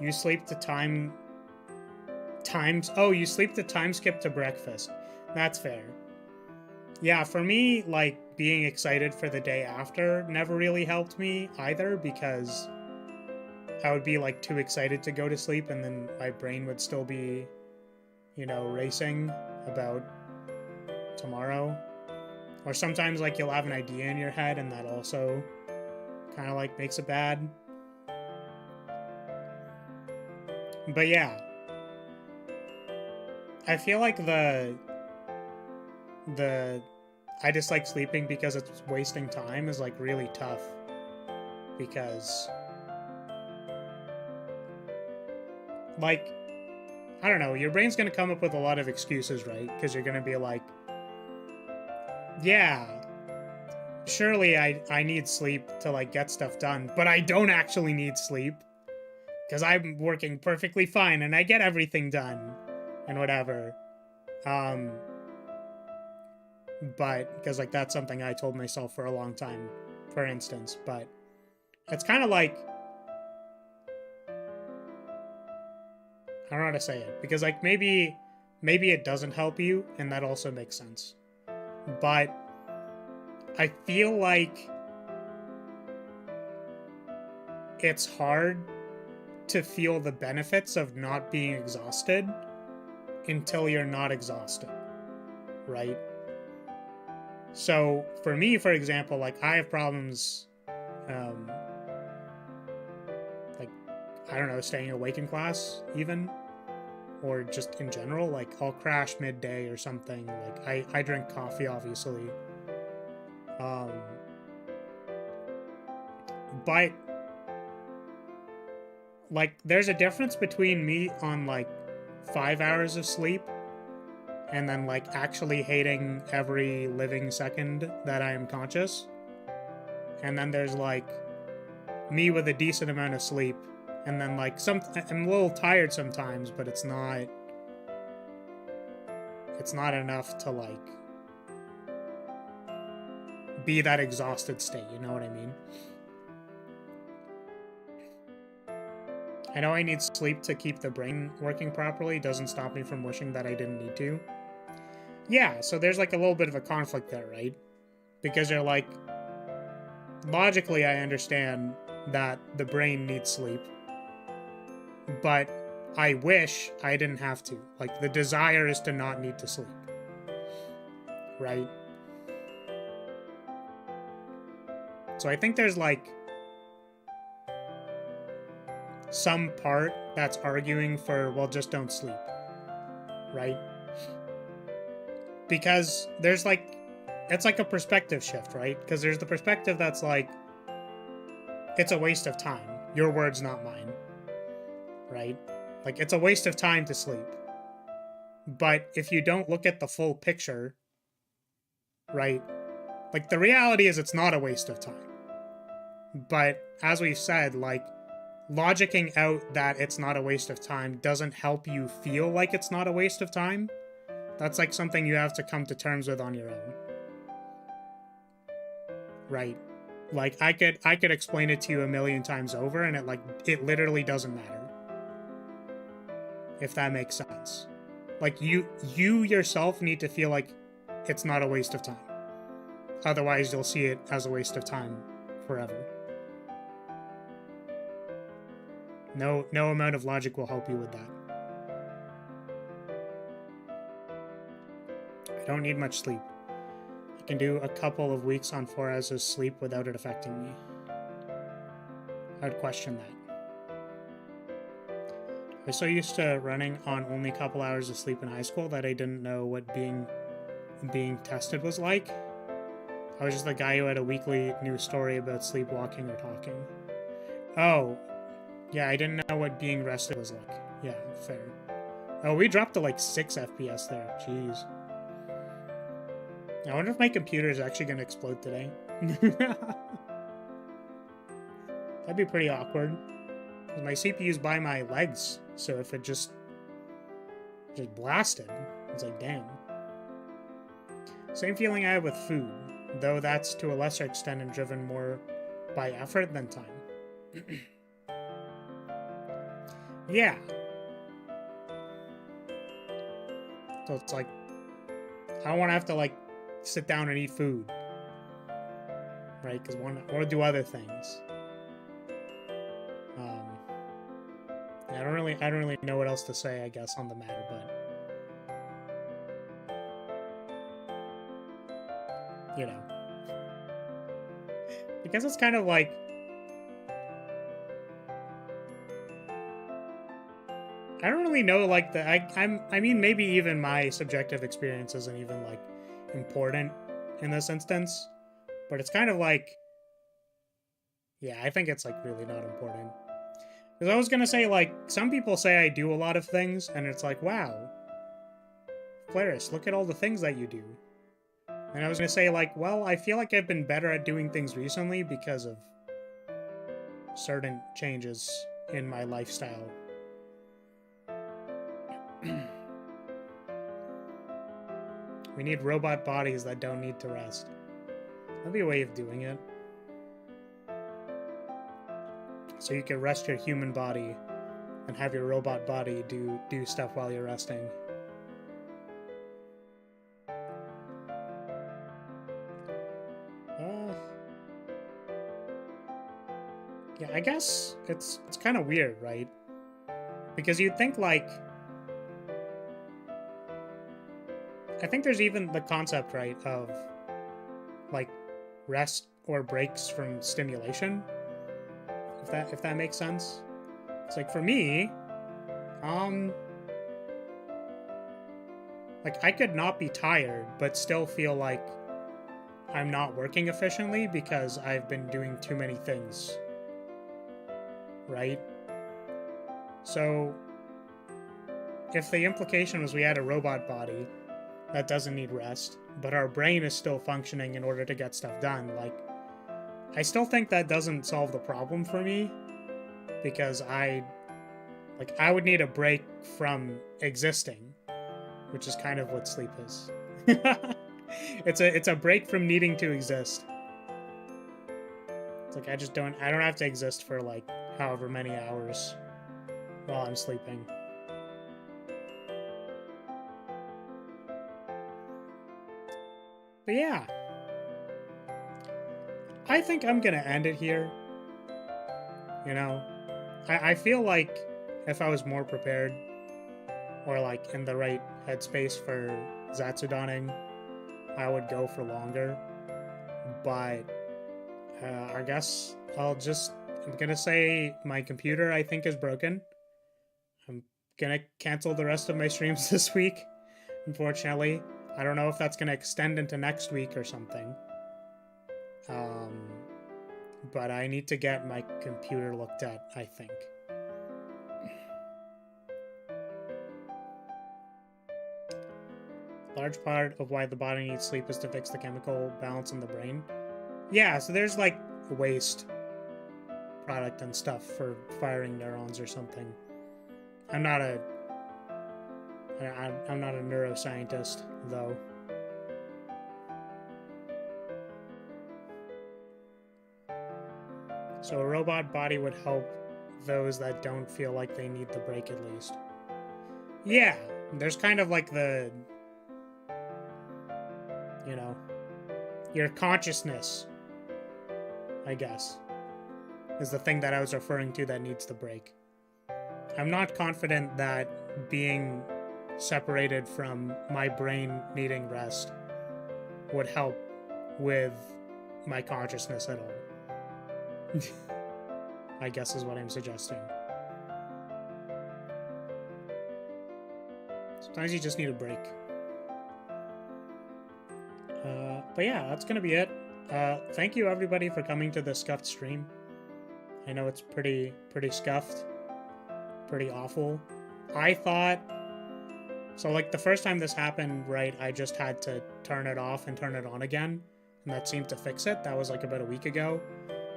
you sleep to time skip to breakfast. That's fair. Yeah, for me, like, being excited for the day after never really helped me either, because I would be, like, too excited to go to sleep, and then my brain would still be, you know, racing about tomorrow. Or sometimes, like, you'll have an idea in your head, and that also kind of, like, makes it bad. But yeah, I feel like I dislike sleeping because it's wasting time is, like, really tough, because, like, I don't know, your brain's gonna come up with a lot of excuses, right? Because you're gonna be like, yeah, surely I need sleep to like get stuff done, but I don't actually need sleep because I'm working perfectly fine and I get everything done and whatever. But because like that's something I told myself for a long time, for instance. But it's kind of like, I don't know how to say it, because like maybe it doesn't help you, and that also makes sense. But I feel like it's hard to feel the benefits of not being exhausted until you're not exhausted, right? So for me, for example, like I have problems, like, I don't know, staying awake in class even, or just in general. Like I'll crash midday or something. Like I drink coffee, obviously. But like there's a difference between me on like 5 hours of sleep and then like actually hating every living second that I am conscious. And then there's like me with a decent amount of sleep, and then like I'm a little tired sometimes, but it's not enough to like be that exhausted state, you know what I mean? I know I need sleep to keep the brain working properly. Doesn't stop me from wishing that I didn't need to. Yeah, so there's like a little bit of a conflict there, right? Because you're like, logically I understand that the brain needs sleep, but I wish I didn't have to. Like, the desire is to not need to sleep, right? So I think there's like some part that's arguing for, well, just don't sleep, right? Because there's like, it's like a perspective shift, right? Because there's the perspective that's like, it's a waste of time. Your words, not mine, right? Like, it's a waste of time to sleep. But if you don't look at the full picture, right? Like, the reality is it's not a waste of time. But as we've said, like, logicking out that it's not a waste of time doesn't help you feel like it's not a waste of time. That's like something you have to come to terms with on your own. Right? Like, I could explain it to you a million times over, and it literally doesn't matter. If that makes sense. Like, you yourself need to feel like it's not a waste of time. Otherwise, you'll see it as a waste of time forever. No amount of logic will help you with that. I don't need much sleep. I can do a couple of weeks on 4 hours of sleep without it affecting me. I'd question that. I was so used to running on only a couple hours of sleep in high school that I didn't know what being tested was like. I was just the guy who had a weekly news story about sleepwalking or talking. Oh, yeah, I didn't know what being rested was like. Yeah, fair. Oh, we dropped to like 6 FPS there. Jeez. I wonder if my computer is actually going to explode today. That'd be pretty awkward. My CPU's by my legs, so if it just blasted, it's like, damn. Same feeling I have with food, though that's to a lesser extent and driven more by effort than time. Yeah. So it's like, I don't want to have to like sit down and eat food, right? Because I want to do other things. I don't really know what else to say, I guess, on the matter, but you know, I guess it's kind of like, I don't really know, like, I mean, maybe even my subjective experience isn't even, like, important in this instance, but it's kind of like, yeah, I think it's, like, really not important. Because I was gonna say, like, some people say I do a lot of things, and it's like, wow, Claris, look at all the things that you do. And I was gonna say, like, well, I feel like I've been better at doing things recently because of certain changes in my lifestyle. We need robot bodies that don't need to rest. That'd be a way of doing it. So you can rest your human body and have your robot body do stuff while you're resting. Yeah, I guess it's kind of weird, right? Because you'd think, like, I think there's even the concept, right, of like rest or breaks from stimulation. If that makes sense. It's like, for me, like, I could not be tired but still feel like I'm not working efficiently because I've been doing too many things. Right? So if the implication was we had a robot body that doesn't need rest, but our brain is still functioning in order to get stuff done, like, I still think that doesn't solve the problem for me, because I would need a break from existing, which is kind of what sleep is. It's a break from needing to exist. It's like, I don't have to exist for, like, however many hours while I'm sleeping. But yeah, I think I'm gonna end it here. You know, I feel like if I was more prepared, or like in the right headspace for Zatsudaning, I would go for longer. But I guess I'm gonna say my computer, I think, is broken. I'm gonna cancel the rest of my streams this week, unfortunately. I don't know if that's gonna extend into next week or something. But I need to get my computer looked at, I think. Large part of why the body needs sleep is to fix the chemical balance in the brain. Yeah, so there's like waste product and stuff for firing neurons or something. I'm not a neuroscientist, though. So a robot body would help those that don't feel like they need the break, at least. Yeah, there's kind of like the, you know, your consciousness, I guess, is the thing that I was referring to that needs the break. I'm not confident that being separated from my brain needing rest would help with my consciousness at all. I guess is what I'm suggesting. Sometimes you just need a break. But yeah, that's gonna be it. Thank you everybody for coming to the scuffed stream. I know it's pretty scuffed, pretty awful. I thought, so like the first time this happened, right, I just had to turn it off and turn it on again, and that seemed to fix it. That was like about a week ago.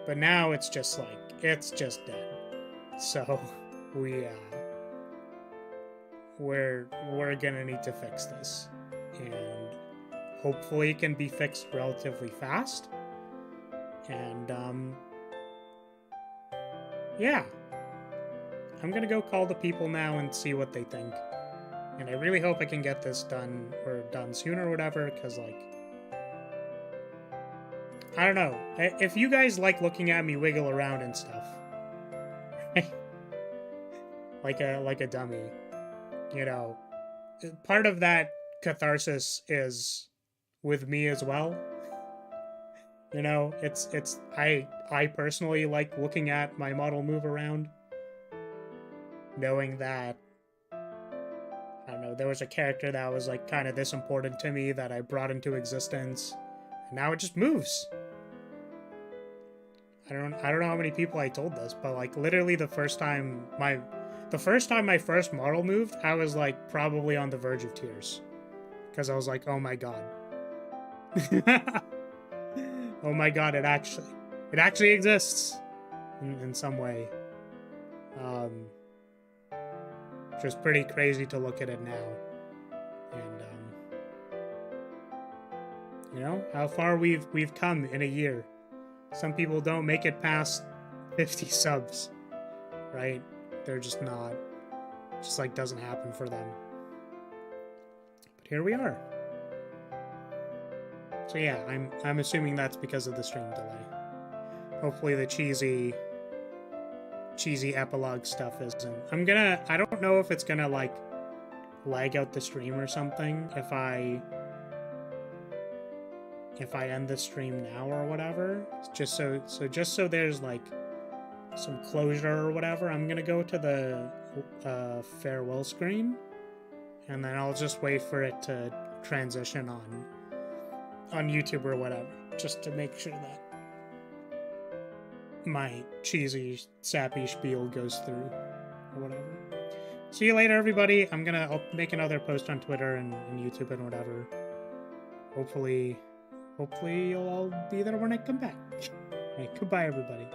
But now it's just like, it's just dead. So we're gonna need to fix this, and hopefully it can be fixed relatively fast. And yeah, I'm gonna go call the people now and see what they think. And I really hope I can get this done, or done soon or whatever, because, like, I don't know. If you guys like looking at me wiggle around and stuff, like a dummy, you know, part of that catharsis is with me as well. You know, I personally like looking at my model move around, knowing that, I don't know, there was a character that was like kind of this important to me that I brought into existence, and now it just moves. I don't know how many people I told this, but like literally the first time my first model moved, I was like probably on the verge of tears. Because I was like, oh my god. Oh my god, it actually exists in some way. Just pretty crazy to look at it now. And you know, how far we've come in a year. Some people don't make it past 50 subs, right? They're just not. Just like doesn't happen for them. But here we are. So yeah, I'm assuming that's because of the stream delay. Hopefully the cheesy epilogue stuff isn't. I don't know if it's gonna like lag out the stream or something if I end the stream now or whatever. Just so there's like some closure or whatever, I'm gonna go to the farewell screen, and then I'll just wait for it to transition on YouTube or whatever, just to make sure that my cheesy, sappy spiel goes through or whatever. See you later, everybody. I'll make another post on Twitter and YouTube and whatever. Hopefully you'll all be there when I come back. All right, goodbye, everybody.